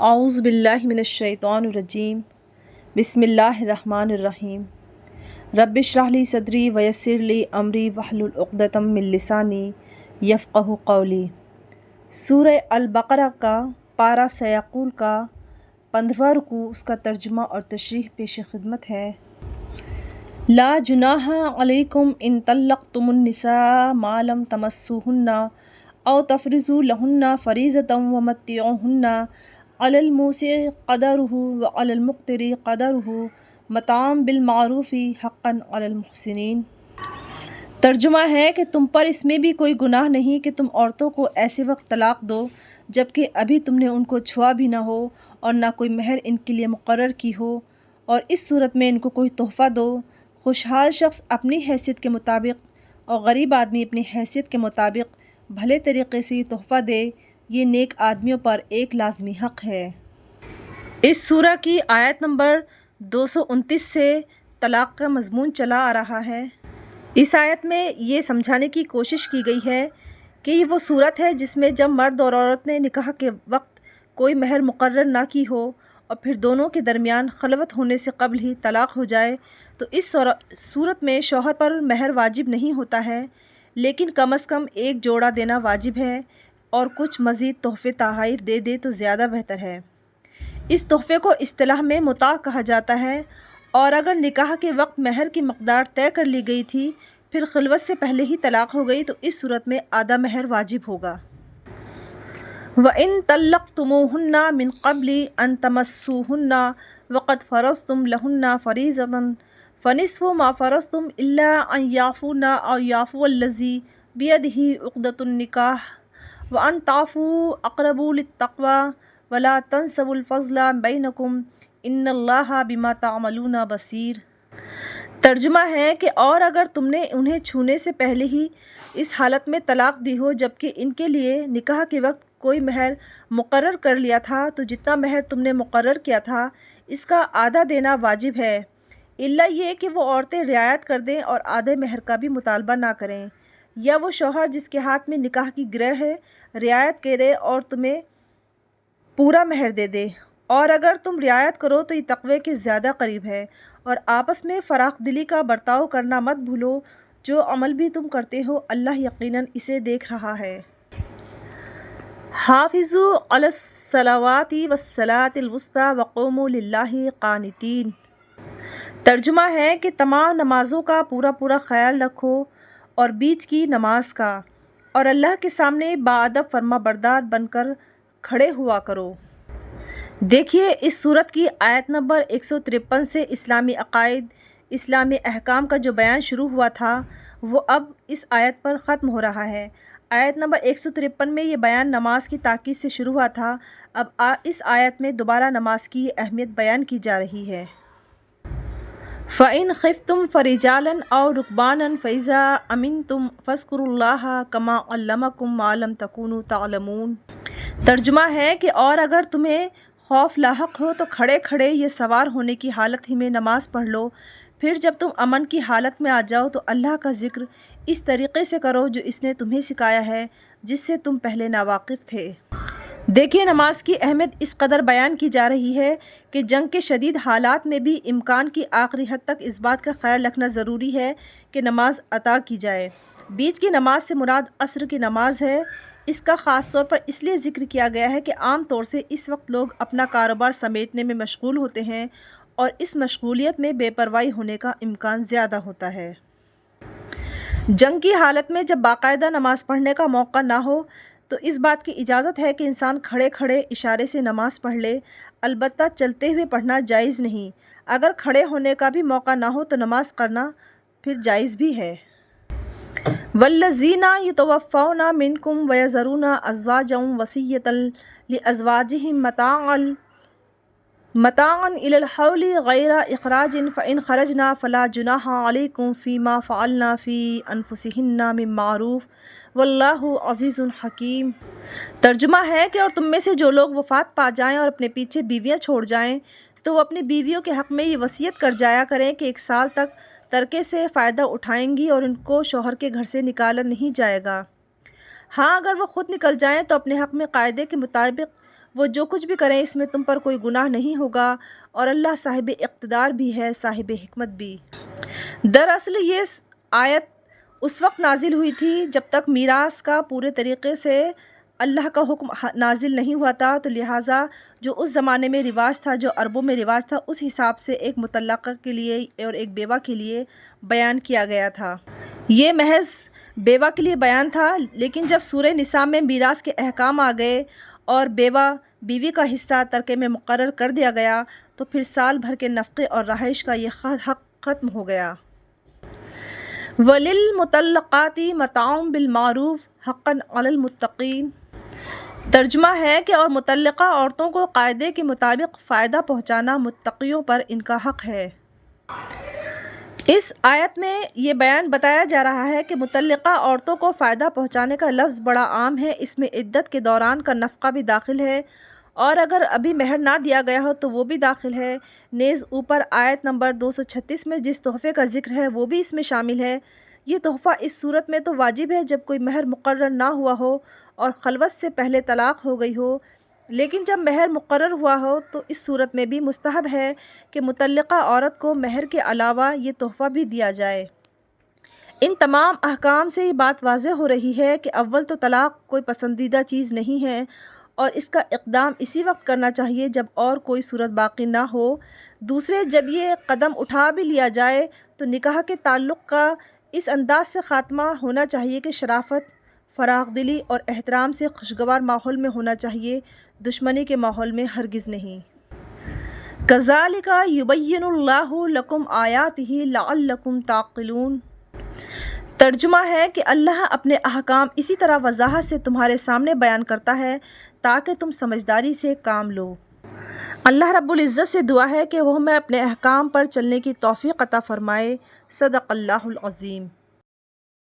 اعوذ باللہ من الشیطان الرجیم بسم اللہ الرحمن الرحیم رب اشرح لی صدری ویسر لی امری واحلل عقدۃ من لسانی یفقہوا قولی۔ سورہ البقرہ کا پارہ سیقول کا 15واں رکوع، اس کا ترجمہ اور تشریح پیش خدمت ہے۔ لا جناح علیکم ان طلقتم النساء ما لم تمسوہن او تفرضوا لہن فریضۃ ومتعوہن علی الموسع قدرہ وعلی المقتر قدرہ متاعا بالمعروف حقا علی المحسنین۔ ترجمہ ہے کہ تم پر اس میں بھی کوئی گناہ نہیں کہ تم عورتوں کو ایسے وقت طلاق دو جبکہ ابھی تم نے ان کو چھوا بھی نہ ہو اور نہ کوئی مہر ان کے لیے مقرر کی ہو، اور اس صورت میں ان کو کوئی تحفہ دو۔ خوشحال شخص اپنی حیثیت کے مطابق اور غریب آدمی اپنی حیثیت کے مطابق بھلے طریقے سے یہ تحفہ دے، یہ نیک آدمیوں پر ایک لازمی حق ہے۔ اس سورہ کی آیت نمبر 229 سے طلاق کا مضمون چلا آ رہا ہے۔ اس آیت میں یہ سمجھانے کی کوشش کی گئی ہے کہ یہ وہ صورت ہے جس میں جب مرد اور عورت نے نکاح کے وقت کوئی مہر مقرر نہ کی ہو اور پھر دونوں کے درمیان خلوت ہونے سے قبل ہی طلاق ہو جائے تو اس صورت میں شوہر پر مہر واجب نہیں ہوتا ہے، لیکن کم از کم ایک جوڑا دینا واجب ہے اور کچھ مزید تحفے تحائف دے دے تو زیادہ بہتر ہے۔ اس تحفے کو اصطلاح میں متاع کہا جاتا ہے، اور اگر نکاح کے وقت مہر کی مقدار طے کر لی گئی تھی پھر خلوت سے پہلے ہی طلاق ہو گئی تو اس صورت میں آدھا مہر واجب ہوگا۔ وَإِن طَلَّقْتُمُوهُنَّ مِن قَبْلِ أَن تَمَسُّوهُنَّ وَقَدْ فَرَضْتُمْ لَهُنَّ فَرِيضَةً فَنِصْفُ مَا فَرَضْتُمْ إِلَّا أَن يَعْفُونَ أَوْ يَعْفُوَ الَّذِي بِيَدِهِ عُقْدَةُ النِّكَاحِ وَأَن تَعْفُوا أَقْرَبُ لِلتَّقْوَىٰ وَلَا تَنسَوُا الْفَضْلَ بَيْنَكُمْ إِنَّ اللَّهَ بِمَا تَعْمَلُونَ بَصِيرٌ۔ ترجمہ ہے کہ اور اگر تم نے انہیں چھونے سے پہلے ہی اس حالت میں طلاق دی ہو جبکہ ان کے لیے نکاح کے وقت کوئی مہر مقرر کر لیا تھا تو جتنا مہر تم نے مقرر کیا تھا اس کا آدھا دینا واجب ہے، الا یہ کہ وہ عورتیں رعایت کر دیں اور آدھے مہر کا بھی مطالبہ نہ کریں، یا وہ شوہر جس کے ہاتھ میں نکاح کی گرہ ہے رعایت کرے اور تمہیں پورا مہر دے دے، اور اگر تم رعایت کرو تو یہ تقوی کے زیادہ قریب ہے، اور آپس میں فراخ دلی کا برتاؤ کرنا مت بھولو، جو عمل بھی تم کرتے ہو اللہ یقیناً اسے دیکھ رہا ہے۔ حافظوا علی الصلوات والصلاۃ الوسطی وقوموا للہ قانتین۔ ترجمہ ہے کہ تمام نمازوں کا پورا خیال رکھو اور بیچ کی نماز کا، اور اللہ کے سامنے باادب فرما بردار بن کر کھڑے ہوا کرو۔ دیکھیے اس سورت کی آیت نمبر 153 سے اسلامی عقائد، اسلامی احکام کا جو بیان شروع ہوا تھا وہ اب اس آیت پر ختم ہو رہا ہے۔ آیت نمبر 153 میں یہ بیان نماز کی تاکید سے شروع ہوا تھا، اب اس آیت میں دوبارہ نماز کی اہمیت بیان کی جا رہی ہے۔ فَإِنْ خِفْتُمْ فَرِجَالًا أَوْ رُكْبَانًا فَإِذَا أَمِنْتُمْ فَاذْكُرُوا اللَّهَ كَمَا عَلَّمَكُم مَّا لَمْ تَكُونُوا تَعْلَمُونَ۔ ترجمہ ہے کہ اور اگر تمہیں خوف لاحق ہو تو کھڑے کھڑے یہ سوار ہونے کی حالت ہی میں نماز پڑھ لو، پھر جب تم امن کی حالت میں آ جاؤ تو اللہ کا ذکر اس طریقے سے کرو جو اس نے تمہیں سکھایا ہے جس سے تم پہلے ناواقف تھے۔ دیکھیے نماز کی اہمیت اس قدر بیان کی جا رہی ہے کہ جنگ کے شدید حالات میں بھی امکان کی آخری حد تک اس بات کا خیال رکھنا ضروری ہے کہ نماز ادا کی جائے۔ بیچ کی نماز سے مراد عصر کی نماز ہے۔ اس کا خاص طور پر اس لیے ذکر کیا گیا ہے کہ عام طور سے اس وقت لوگ اپنا کاروبار سمیٹنے میں مشغول ہوتے ہیں اور اس مشغولیت میں بے پرواہی ہونے کا امکان زیادہ ہوتا ہے۔ جنگ کی حالت میں جب باقاعدہ نماز پڑھنے کا موقع نہ ہو تو اس بات کی اجازت ہے کہ انسان کھڑے کھڑے اشارے سے نماز پڑھ لے، البتہ چلتے ہوئے پڑھنا جائز نہیں۔ اگر کھڑے ہونے کا بھی موقع نہ ہو تو نماز کرنا پھر جائز بھی ہے۔ وَالَّذِينَ يُتَوَفَّوْنَ مِنْكُمْ وَيَذَرُونَ أَزْوَاجًا وَصِيَّةً لِأَزْوَاجِهِمْ مَتَاعًا إِلَى الْحَوْلِ غَيْرَ إِخْرَاجٍ فَإِنْ خَرَجْنَ فَلَا جُنَاحَ عَلَيْكُمْ فِيمَا فَعَلْنَ فِي أَنفُسِهِنَّ مِن مَّعْرُوفٍ وَاللَّهُ عَزِيزٌ حَكِيمٌ۔ ترجمہ ہے کہ اور تم میں سے جو لوگ وفات پا جائیں اور اپنے پیچھے بیویاں چھوڑ جائیں تو وہ اپنی بیویوں کے حق میں یہ وصیت کر جایا کریں کہ 1 سال تک ترکے سے فائدہ اٹھائیں گی اور ان کو شوہر کے گھر سے نکالا نہیں جائے گا۔ ہاں اگر وہ خود نکل جائیں تو اپنے حق میں قاعدے کے مطابق وہ جو کچھ بھی کریں اس میں تم پر کوئی گناہ نہیں ہوگا، اور اللہ صاحب اقتدار بھی ہے، صاحب حکمت بھی۔ دراصل یہ آیت اس وقت نازل ہوئی تھی جب تک میراث کا پورے طریقے سے اللہ کا حکم نازل نہیں ہوا تھا، تو لہٰذا جو اس زمانے میں رواج تھا، جو عربوں میں رواج تھا، اس حساب سے ایک مطلقہ کے لیے اور ایک بیوہ کے لیے بیان کیا گیا تھا۔ یہ محض بیوہ کے لیے بیان تھا، لیکن جب سورہ نساء میں میراث کے احکام آ گئے اور بیوہ بیوی کا حصہ ترکے میں مقرر کر دیا گیا، تو پھر سال بھر کے نفقے اور رہائش کا یہ حق ختم ہو گیا۔ وَلِلْمُطَلَّقَاتِ مَتَاعٌ بِالْمَعْرُوفِ حَقًّا عَلَى الْمُتَّقِينَ۔ ترجمہ ہے کہ اور مطلقہ عورتوں کو قاعدے کے مطابق فائدہ پہنچانا متقیوں پر ان کا حق ہے۔ اس آیت میں یہ بیان بتایا جا رہا ہے کہ مطلقہ عورتوں کو فائدہ پہنچانے کا لفظ بڑا عام ہے، اس میں عدت کے دوران کا نفقہ بھی داخل ہے، اور اگر ابھی مہر نہ دیا گیا ہو تو وہ بھی داخل ہے۔ نیز اوپر آیت نمبر 236 میں جس تحفے کا ذکر ہے وہ بھی اس میں شامل ہے۔ یہ تحفہ اس صورت میں تو واجب ہے جب کوئی مہر مقرر نہ ہوا ہو اور خلوت سے پہلے طلاق ہو گئی ہو، لیکن جب مہر مقرر ہوا ہو تو اس صورت میں بھی مستحب ہے کہ مطلقہ عورت کو مہر کے علاوہ یہ تحفہ بھی دیا جائے۔ ان تمام احکام سے یہ بات واضح ہو رہی ہے کہ اول تو طلاق کوئی پسندیدہ چیز نہیں ہے، اور اس کا اقدام اسی وقت کرنا چاہیے جب اور کوئی صورت باقی نہ ہو۔ دوسرے، جب یہ قدم اٹھا بھی لیا جائے تو نکاح کے تعلق کا اس انداز سے خاتمہ ہونا چاہیے کہ شرافت، فراخ دلی اور احترام سے خوشگوار ماحول میں ہونا چاہیے، دشمنی کے ماحول میں ہرگز نہیں۔ كَذَلِكَ يُبَيِّنُ اللَّهُ لَكُمْ آيَاتِهِ لَعَلَّكُمْ تَعْقِلُونَ۔ ترجمہ ہے کہ اللہ اپنے احکام اسی طرح وضاحت سے تمہارے سامنے بیان کرتا ہے تاکہ تم سمجھداری سے کام لو۔ اللہ رب العزت سے دعا ہے کہ وہ ہمیں اپنے احکام پر چلنے کی توفیق عطا فرمائے۔ صدق اللہ العظیم۔